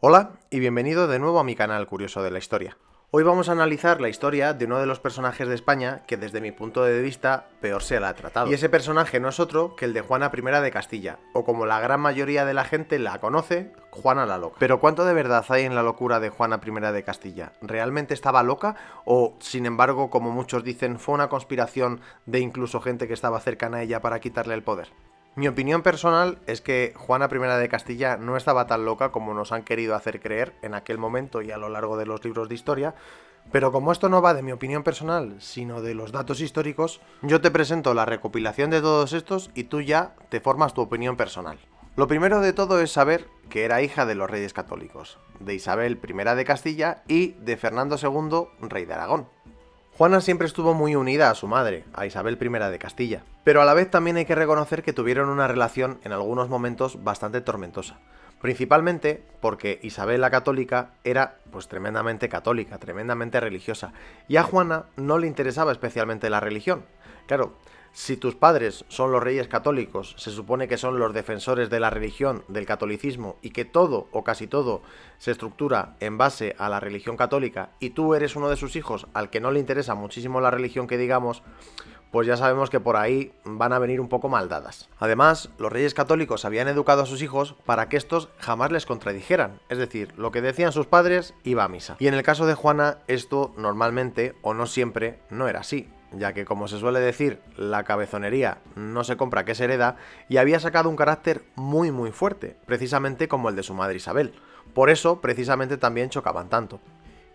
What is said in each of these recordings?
Hola y bienvenido de nuevo a mi canal Curioso de la Historia. Hoy vamos a analizar la historia de uno de los personajes de España que desde mi punto de vista peor se la ha tratado. Y ese personaje no es otro que el de Juana I de Castilla, o como la gran mayoría de la gente la conoce, Juana la Loca. Pero ¿cuánto de verdad hay en la locura de Juana I de Castilla? ¿Realmente estaba loca? ¿O, sin embargo, como muchos dicen, fue una conspiración de incluso gente que estaba cercana a ella para quitarle el poder? Mi opinión personal es que Juana I de Castilla no estaba tan loca como nos han querido hacer creer en aquel momento y a lo largo de los libros de historia, pero como esto no va de mi opinión personal, sino de los datos históricos, yo te presento la recopilación de todos estos y tú ya te formas tu opinión personal. Lo primero de todo es saber que era hija de los reyes católicos, de Isabel I de Castilla y de Fernando II, rey de Aragón. Juana siempre estuvo muy unida a su madre, a Isabel I de Castilla, pero a la vez también hay que reconocer que tuvieron una relación en algunos momentos bastante tormentosa, principalmente porque Isabel la católica era pues tremendamente católica, tremendamente religiosa, y a Juana no le interesaba especialmente la religión. Claro, si tus padres son los reyes católicos, se supone que son los defensores de la religión, del catolicismo, y que todo o casi todo se estructura en base a la religión católica, y tú eres uno de sus hijos al que no le interesa muchísimo la religión que digamos, pues ya sabemos que por ahí van a venir un poco mal dadas. Además, los reyes católicos habían educado a sus hijos para que estos jamás les contradijeran, es decir, lo que decían sus padres iba a misa. Y en el caso de Juana, esto normalmente, o no siempre, no era así, ya que como se suele decir, la cabezonería no se compra que se hereda, y había sacado un carácter muy fuerte, precisamente como el de su madre Isabel. Por eso, precisamente también chocaban tanto.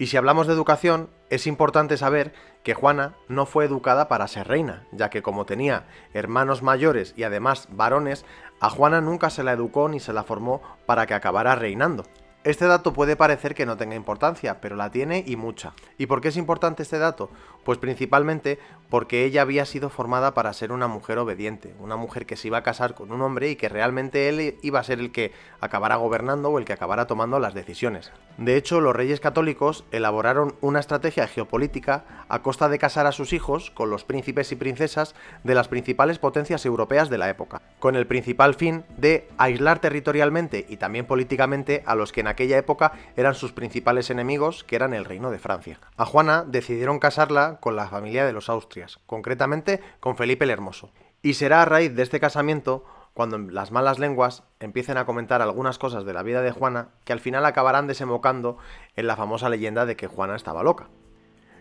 Y si hablamos de educación, es importante saber que Juana no fue educada para ser reina, ya que como tenía hermanos mayores y además varones, a Juana nunca se la educó ni se la formó para que acabara reinando. Este dato puede parecer que no tenga importancia, pero la tiene y mucha. ¿Y por qué es importante este dato? Pues principalmente porque ella había sido formada para ser una mujer obediente, una mujer que se iba a casar con un hombre y que realmente él iba a ser el que acabara gobernando o el que acabara tomando las decisiones. De hecho, los reyes católicos elaboraron una estrategia geopolítica a costa de casar a sus hijos con los príncipes y princesas de las principales potencias europeas de la época, con el principal fin de aislar territorialmente y también políticamente a los que en aquella época eran sus principales enemigos, que eran el reino de Francia. A Juana decidieron casarla con la familia de los Austrias, concretamente con Felipe el Hermoso. Y será a raíz de este casamiento cuando las malas lenguas empiecen a comentar algunas cosas de la vida de Juana que al final acabarán desembocando en la famosa leyenda de que Juana estaba loca.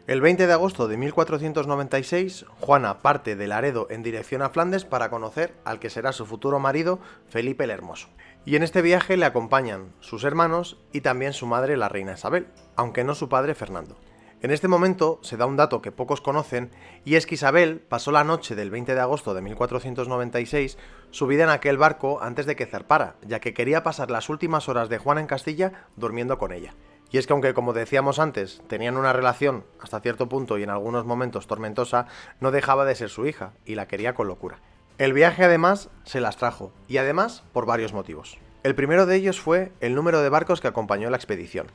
El 20 de agosto de 1496, Juana parte de Laredo en dirección a Flandes para conocer al que será su futuro marido, Felipe el Hermoso. Y en este viaje le acompañan sus hermanos y también su madre, la reina Isabel, aunque no su padre Fernando. En este momento se da un dato que pocos conocen, y es que Isabel pasó la noche del 20 de agosto de 1496 subida en aquel barco antes de que zarpara, ya que quería pasar las últimas horas de Juana en Castilla durmiendo con ella. Y es que aunque, como decíamos antes, tenían una relación hasta cierto punto y en algunos momentos tormentosa, no dejaba de ser su hija, y la quería con locura. El viaje además se las trajo, y además por varios motivos. El primero de ellos fue el número de barcos que acompañó la expedición,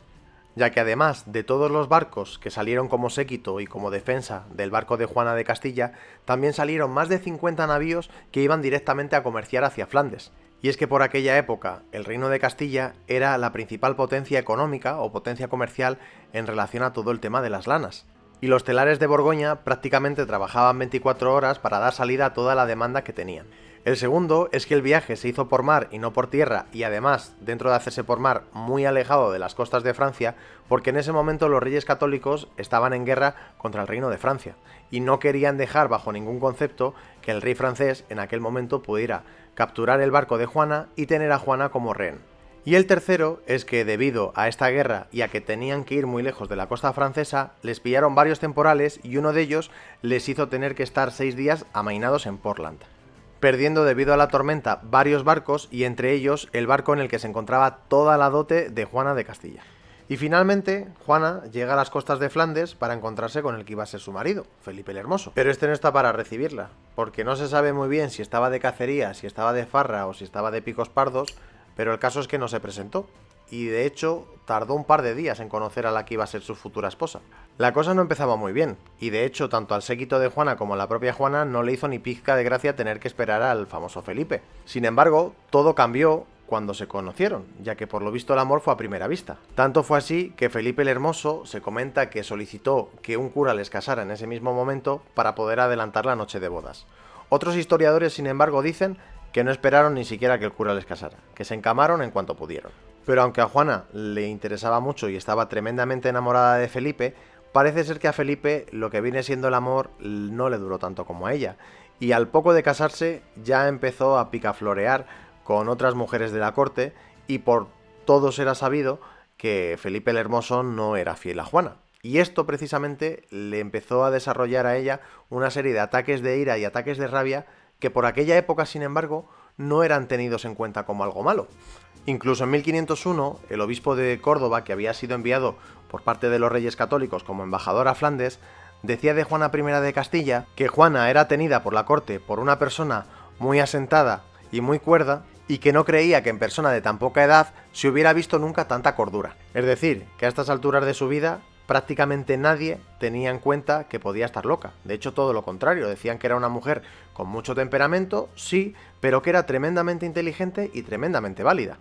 ya que además de todos los barcos que salieron como séquito y como defensa del barco de Juana de Castilla, también salieron más de 50 navíos que iban directamente a comerciar hacia Flandes. Y es que por aquella época el reino de Castilla era la principal potencia económica o potencia comercial en relación a todo el tema de las lanas. Y los telares de Borgoña prácticamente trabajaban 24 horas para dar salida a toda la demanda que tenían. El segundo es que el viaje se hizo por mar y no por tierra, y además, dentro de hacerse por mar, muy alejado de las costas de Francia, porque en ese momento los reyes católicos estaban en guerra contra el reino de Francia, y no querían dejar bajo ningún concepto que el rey francés en aquel momento pudiera capturar el barco de Juana y tener a Juana como rehén. Y el tercero es que debido a esta guerra y a que tenían que ir muy lejos de la costa francesa, les pillaron varios temporales y uno de ellos les hizo tener que estar 6 días amainados en Portland, perdiendo debido a la tormenta varios barcos y entre ellos el barco en el que se encontraba toda la dote de Juana de Castilla. Y finalmente, Juana llega a las costas de Flandes para encontrarse con el que iba a ser su marido, Felipe el Hermoso. Pero este no está para recibirla, porque no se sabe muy bien si estaba de cacería, si estaba de farra o si estaba de picos pardos, pero el caso es que no se presentó. Y de hecho, tardó un par de días en conocer a la que iba a ser su futura esposa. La cosa no empezaba muy bien, y de hecho, tanto al séquito de Juana como a la propia Juana no le hizo ni pizca de gracia tener que esperar al famoso Felipe. Sin embargo, todo cambió cuando se conocieron, ya que por lo visto el amor fue a primera vista. Tanto fue así que Felipe el Hermoso se comenta que solicitó que un cura les casara en ese mismo momento para poder adelantar la noche de bodas. Otros historiadores, sin embargo, dicen que no esperaron ni siquiera que el cura les casara, que se encamaron en cuanto pudieron. Pero aunque a Juana le interesaba mucho y estaba tremendamente enamorada de Felipe, parece ser que a Felipe lo que viene siendo el amor no le duró tanto como a ella, y al poco de casarse ya empezó a picaflorear con otras mujeres de la corte, y por todos era sabido que Felipe el Hermoso no era fiel a Juana. Y esto precisamente le empezó a desarrollar a ella una serie de ataques de ira y ataques de rabia que por aquella época, sin embargo, no eran tenidos en cuenta como algo malo. Incluso en 1501, el obispo de Córdoba, que había sido enviado por parte de los reyes católicos como embajador a Flandes, decía de Juana I de Castilla que Juana era tenida por la corte por una persona muy asentada y muy cuerda, y que no creía que en persona de tan poca edad se hubiera visto nunca tanta cordura. Es decir, que a estas alturas de su vida prácticamente nadie tenía en cuenta que podía estar loca. De hecho, todo lo contrario, decían que era una mujer con mucho temperamento, sí, pero que era tremendamente inteligente y tremendamente válida.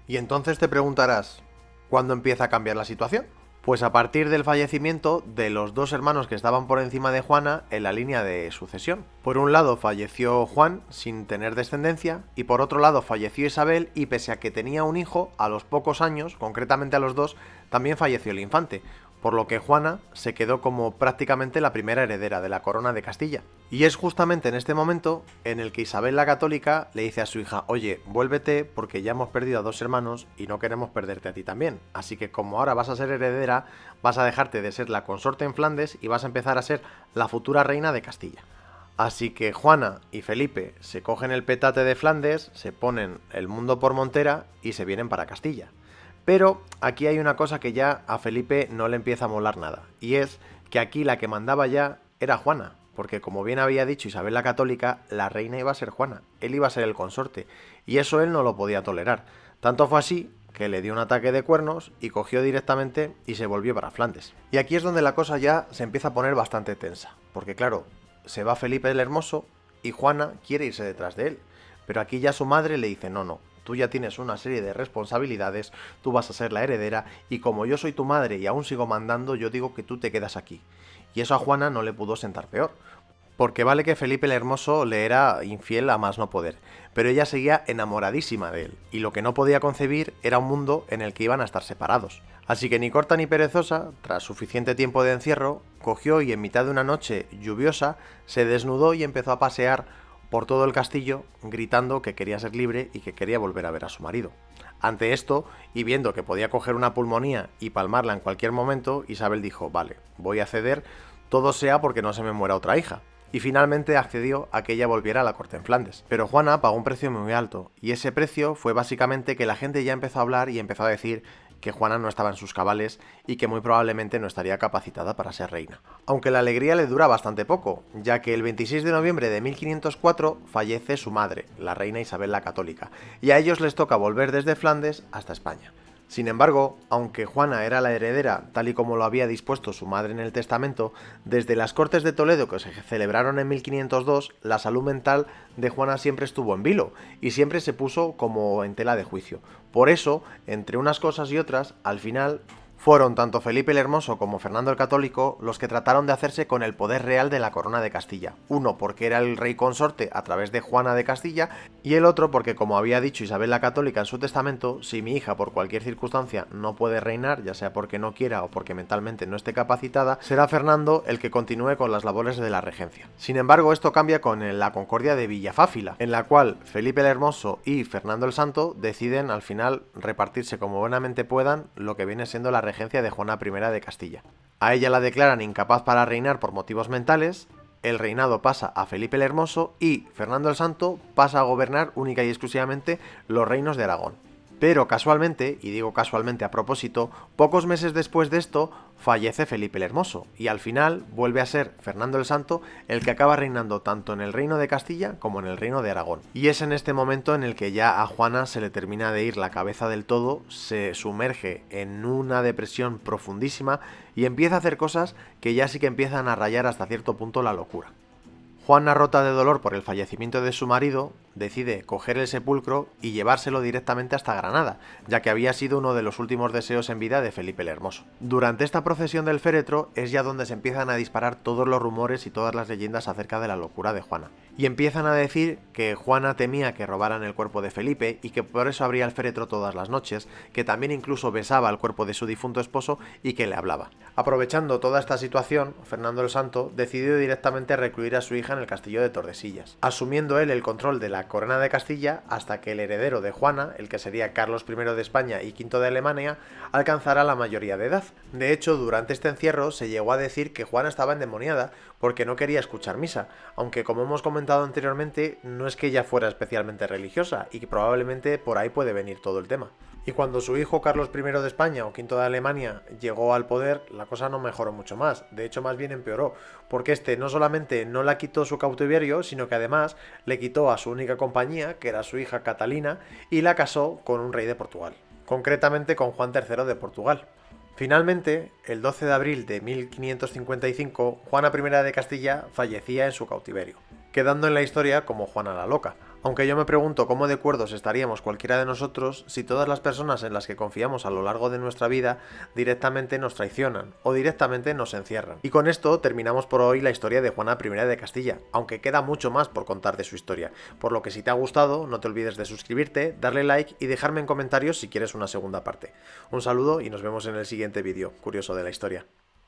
Y entonces te preguntarás, ¿cuándo empieza a cambiar la situación? Pues a partir del fallecimiento de los dos hermanos que estaban por encima de Juana en la línea de sucesión. Por un lado falleció Juan sin tener descendencia, y por otro lado falleció Isabel, y pese a que tenía un hijo, a los pocos años, concretamente a los 2, también falleció el infante, por lo que Juana se quedó como prácticamente la primera heredera de la corona de Castilla. Y es justamente en este momento en el que Isabel la Católica le dice a su hija: oye, vuélvete porque ya hemos perdido a 2 hermanos y no queremos perderte a ti también. Así que como ahora vas a ser heredera, vas a dejarte de ser la consorte en Flandes y vas a empezar a ser la futura reina de Castilla. Así que Juana y Felipe se cogen el petate de Flandes, se ponen el mundo por montera y se vienen para Castilla. Pero aquí hay una cosa que ya a Felipe no le empieza a molar nada, y es que aquí la que mandaba ya era Juana, porque como bien había dicho Isabel la Católica, la reina iba a ser Juana, él iba a ser el consorte, y eso él no lo podía tolerar. Tanto fue así que le dio un ataque de cuernos y cogió directamente y se volvió para Flandes. Y aquí es donde la cosa ya se empieza a poner bastante tensa, porque claro, se va Felipe el Hermoso y Juana quiere irse detrás de él, pero aquí ya su madre le dice: no, tú ya tienes una serie de responsabilidades, tú vas a ser la heredera, y como yo soy tu madre y aún sigo mandando, yo digo que tú te quedas aquí. Y eso a Juana no le pudo sentar peor, porque vale que Felipe el Hermoso le era infiel a más no poder, pero ella seguía enamoradísima de él, y lo que no podía concebir era un mundo en el que iban a estar separados. Así que ni corta ni perezosa, tras suficiente tiempo de encierro, cogió y en mitad de una noche lluviosa se desnudó y empezó a pasear por todo el castillo, gritando que quería ser libre y que quería volver a ver a su marido. Ante esto, y viendo que podía coger una pulmonía y palmarla en cualquier momento, Isabel dijo: vale, voy a ceder, todo sea porque no se me muera otra hija. Y finalmente accedió a que ella volviera a la corte en Flandes. Pero Juana pagó un precio muy alto, y ese precio fue básicamente que la gente ya empezó a hablar y empezó a decir que Juana no estaba en sus cabales y que muy probablemente no estaría capacitada para ser reina. Aunque la alegría le dura bastante poco, ya que el 26 de noviembre de 1504 fallece su madre, la reina Isabel la Católica, y a ellos les toca volver desde Flandes hasta España. Sin embargo, aunque Juana era la heredera tal y como lo había dispuesto su madre en el testamento, desde las Cortes de Toledo que se celebraron en 1502, la salud mental de Juana siempre estuvo en vilo y siempre se puso como en tela de juicio. Por eso, entre unas cosas y otras, al final fueron tanto Felipe el Hermoso como Fernando el Católico los que trataron de hacerse con el poder real de la corona de Castilla. Uno porque era el rey consorte a través de Juana de Castilla, y el otro porque, como había dicho Isabel la Católica en su testamento, si mi hija por cualquier circunstancia no puede reinar, ya sea porque no quiera o porque mentalmente no esté capacitada, será Fernando el que continúe con las labores de la regencia. Sin embargo, esto cambia con la Concordia de Villafáfila, en la cual Felipe el Hermoso y Fernando el Santo deciden al final repartirse como buenamente puedan lo que viene siendo la regencia de Juana I de Castilla. A ella la declaran incapaz para reinar por motivos mentales, el reinado pasa a Felipe el Hermoso y Fernando el Santo pasa a gobernar única y exclusivamente los reinos de Aragón. Pero casualmente, y digo casualmente a propósito, pocos meses después de esto fallece Felipe el Hermoso, y al final vuelve a ser Fernando el Santo el que acaba reinando tanto en el reino de Castilla como en el reino de Aragón. Y es en este momento en el que ya a Juana se le termina de ir la cabeza del todo, se sumerge en una depresión profundísima y empieza a hacer cosas que ya sí que empiezan a rayar hasta cierto punto la locura. Juana, rota de dolor por el fallecimiento de su marido, decide coger el sepulcro y llevárselo directamente hasta Granada, ya que había sido uno de los últimos deseos en vida de Felipe el Hermoso. Durante esta procesión del féretro es ya donde se empiezan a disparar todos los rumores y todas las leyendas acerca de la locura de Juana. Y empiezan a decir que Juana temía que robaran el cuerpo de Felipe y que por eso abría el féretro todas las noches, que también incluso besaba el cuerpo de su difunto esposo y que le hablaba. Aprovechando toda esta situación, Fernando el Santo decidió directamente recluir a su hija en el castillo de Tordesillas, asumiendo él el control de la corona de Castilla hasta que el heredero de Juana, el que sería Carlos I de España y V de Alemania, alcanzara la mayoría de edad. De hecho, durante este encierro se llegó a decir que Juana estaba endemoniada porque no quería escuchar misa, aunque como hemos comentado anteriormente, no es que ella fuera especialmente religiosa y que probablemente por ahí puede venir todo el tema. Y cuando su hijo Carlos I de España o V de Alemania llegó al poder, la cosa no mejoró mucho más, de hecho más bien empeoró, porque este no solamente no la quitó su cautiverio, sino que además le quitó a su única compañía, que era su hija Catalina, y la casó con un rey de Portugal, concretamente con Juan III de Portugal. Finalmente, el 12 de abril de 1555, Juana I de Castilla fallecía en su cautiverio, quedando en la historia como Juana la Loca. Aunque yo me pregunto cómo de cuerdos estaríamos cualquiera de nosotros si todas las personas en las que confiamos a lo largo de nuestra vida directamente nos traicionan o directamente nos encierran. Y con esto terminamos por hoy la historia de Juana I de Castilla, aunque queda mucho más por contar de su historia, por lo que si te ha gustado no te olvides de suscribirte, darle like y dejarme en comentarios si quieres una segunda parte. Un saludo y nos vemos en el siguiente vídeo curioso de la historia.